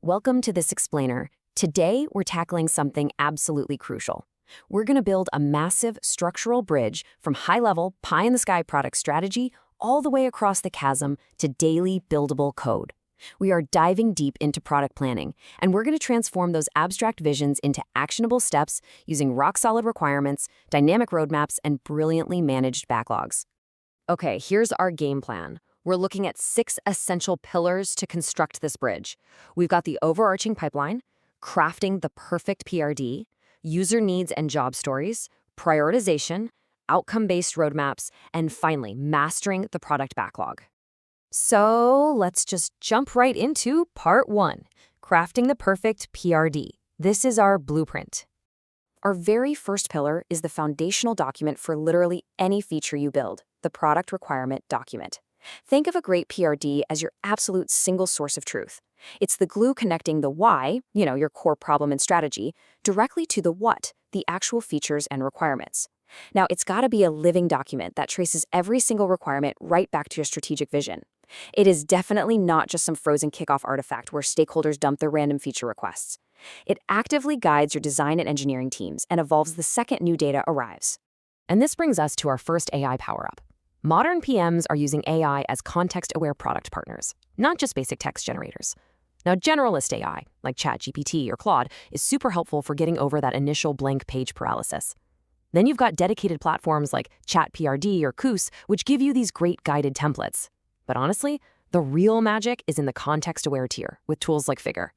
Welcome to This Explainer. Today, we're tackling something absolutely crucial. We're going to build a massive structural bridge from high-level, pie-in-the-sky product strategy all the way across the chasm to daily buildable code. We are diving deep into product planning, and we're going to transform those abstract visions into actionable steps using rock-solid requirements, dynamic roadmaps, and brilliantly managed backlogs. Okay, here's our game plan. We're looking at 6 essential pillars to construct this bridge. We've got the overarching pipeline, crafting the perfect PRD, user needs and job stories, prioritization, outcome-based roadmaps, and finally, mastering the product backlog. So let's just jump right into part 1, crafting the perfect PRD. This is our blueprint. Our very first pillar is the foundational document for literally any feature you build, the product requirement document. Think of a great PRD as your absolute single source of truth. It's the glue connecting the why, your core problem and strategy, directly to the what, the actual features and requirements. Now, it's got to be a living document that traces every single requirement right back to your strategic vision. It is definitely not just some frozen kickoff artifact where stakeholders dump their random feature requests. It actively guides your design and engineering teams and evolves the second new data arrives. And this brings us to our first AI power-up. Modern PMs are using AI as context-aware product partners, not just basic text generators. Now, generalist AI, like ChatGPT or Claude, is super helpful for getting over that initial blank page paralysis. Then you've got dedicated platforms like ChatPRD or Koos, which give you these great guided templates. But honestly, the real magic is in the context-aware tier with tools like Figure.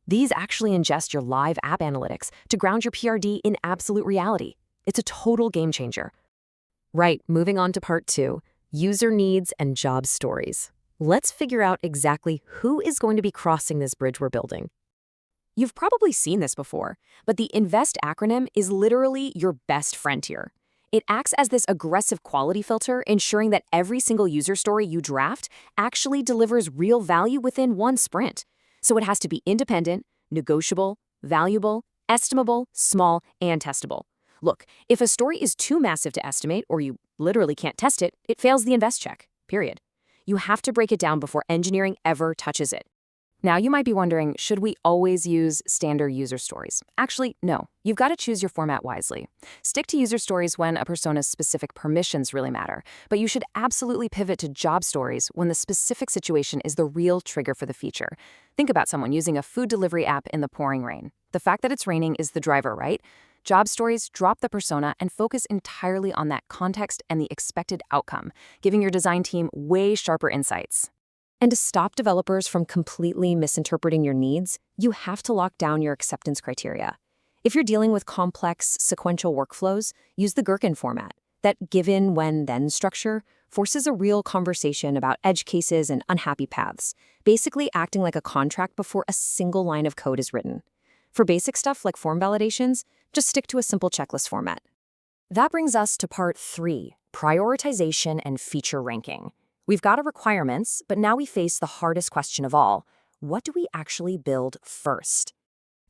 These actually ingest your live app analytics to ground your PRD in absolute reality. It's a total game changer. Right, moving on to part 2, user needs and job stories. Let's figure out exactly who is going to be crossing this bridge we're building. You've probably seen this before, but the INVEST acronym is literally your best friend here. It acts as this aggressive quality filter, ensuring that every single user story you draft actually delivers real value within one sprint. So it has to be independent, negotiable, valuable, estimable, small, and testable. Look, if a story is too massive to estimate or you literally can't test it, it fails the INVEST check, period. You have to break it down before engineering ever touches it. Now, you might be wondering, should we always use standard user stories? Actually, no. You've got to choose your format wisely. Stick to user stories when a persona's specific permissions really matter, but you should absolutely pivot to job stories when the specific situation is the real trigger for the feature. Think about someone using a food delivery app in the pouring rain. The fact that it's raining is the driver, right? Job stories drop the persona and focus entirely on that context and the expected outcome, giving your design team way sharper insights. And to stop developers from completely misinterpreting your needs, you have to lock down your acceptance criteria. If you're dealing with complex, sequential workflows, use the Gherkin format. That given, when, then structure forces a real conversation about edge cases and unhappy paths, basically acting like a contract before a single line of code is written. For basic stuff like form validations, just stick to a simple checklist format. That brings us to part 3, prioritization and feature ranking. We've got our requirements, but now we face the hardest question of all. What do we actually build first?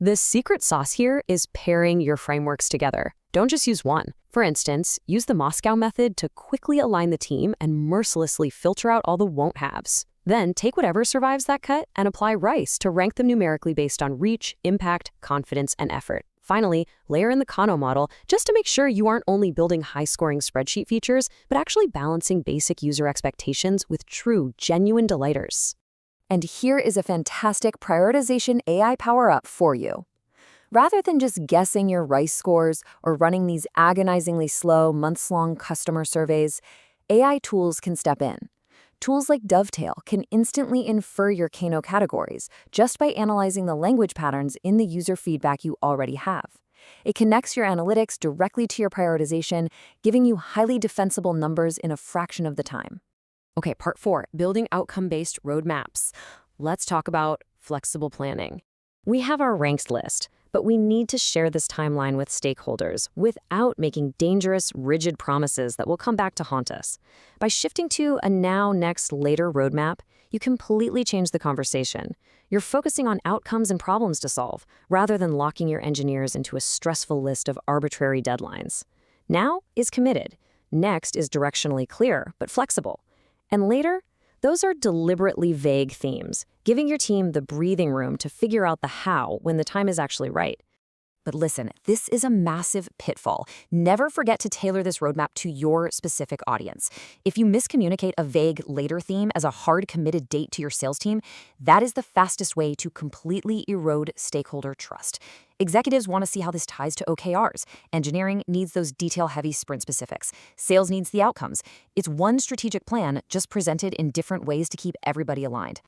The secret sauce here is pairing your frameworks together. Don't just use one. For instance, use the Moscow method to quickly align the team and mercilessly filter out all the won't-haves. Then take whatever survives that cut and apply RICE to rank them numerically based on reach, impact, confidence, and effort. Finally, layer in the Kano model just to make sure you aren't only building high-scoring spreadsheet features, but actually balancing basic user expectations with true, genuine delighters. And here is a fantastic prioritization AI power-up for you. Rather than just guessing your RICE scores or running these agonizingly slow, months-long customer surveys, AI tools can step in. Tools like Dovetail can instantly infer your Kano categories just by analyzing the language patterns in the user feedback you already have. It connects your analytics directly to your prioritization, giving you highly defensible numbers in a fraction of the time. Okay, part 4, building outcome-based roadmaps. Let's talk about flexible planning. We have our ranked list, but we need to share this timeline with stakeholders without making dangerous, rigid promises that will come back to haunt us. By shifting to a now, next, later roadmap, you completely change the conversation. You're focusing on outcomes and problems to solve, rather than locking your engineers into a stressful list of arbitrary deadlines. Now is committed. Next is directionally clear, but flexible. And later, Those are deliberately vague themes, giving your team the breathing room to figure out the how when the time is actually right. But listen, this is a massive pitfall. Never forget to tailor this roadmap to your specific audience. If you miscommunicate a vague later theme as a hard committed date to your sales team, that is the fastest way to completely erode stakeholder trust. Executives want to see how this ties to OKRs. Engineering needs those detail-heavy sprint specifics. Sales needs the outcomes. It's one strategic plan, just presented in different ways to keep everybody aligned.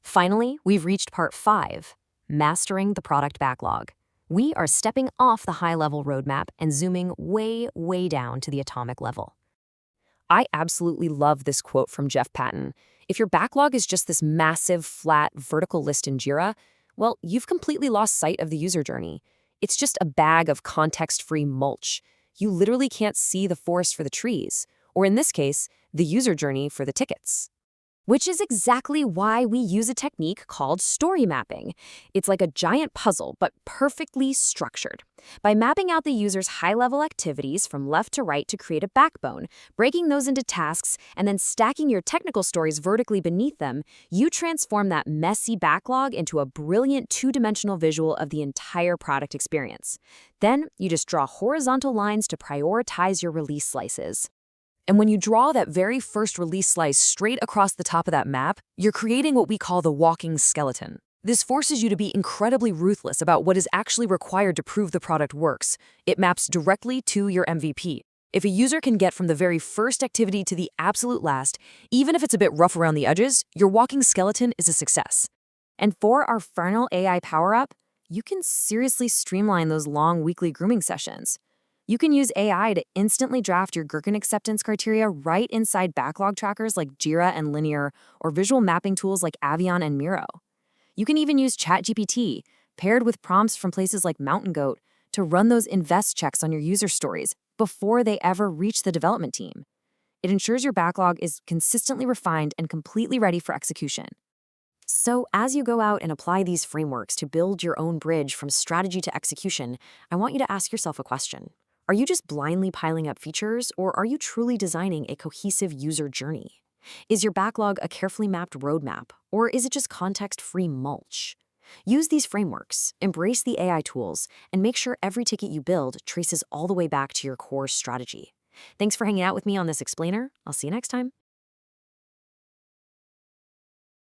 Finally, we've reached part 5, mastering the product backlog. We are stepping off the high-level roadmap and zooming way, way down to the atomic level. I absolutely love this quote from Jeff Patton. If your backlog is just this massive, flat, vertical list in Jira, well, you've completely lost sight of the user journey. It's just a bag of context-free mulch. You literally can't see the forest for the trees, or in this case, the user journey for the tickets. Which is exactly why we use a technique called story mapping. It's like a giant puzzle, but perfectly structured. By mapping out the user's high-level activities from left to right to create a backbone, breaking those into tasks, and then stacking your technical stories vertically beneath them, you transform that messy backlog into a brilliant two-dimensional visual of the entire product experience. Then you just draw horizontal lines to prioritize your release slices. And when you draw that very first release slice straight across the top of that map, you're creating what we call the walking skeleton. This forces you to be incredibly ruthless about what is actually required to prove the product works. It maps directly to your MVP. If a user can get from the very first activity to the absolute last, even if it's a bit rough around the edges, your walking skeleton is a success. And for our final AI power-up, you can seriously streamline those long weekly grooming sessions. You can use AI to instantly draft your Gherkin acceptance criteria right inside backlog trackers like Jira and Linear, or visual mapping tools like Avian and Miro. You can even use ChatGPT, paired with prompts from places like Mountain Goat, to run those invest checks on your user stories before they ever reach the development team. It ensures your backlog is consistently refined and completely ready for execution. So as you go out and apply these frameworks to build your own bridge from strategy to execution, I want you to ask yourself a question. Are you just blindly piling up features, or are you truly designing a cohesive user journey? Is your backlog a carefully mapped roadmap, or is it just context-free mulch? Use these frameworks, embrace the AI tools, and make sure every ticket you build traces all the way back to your core strategy. Thanks for hanging out with me on this explainer. I'll see you next time.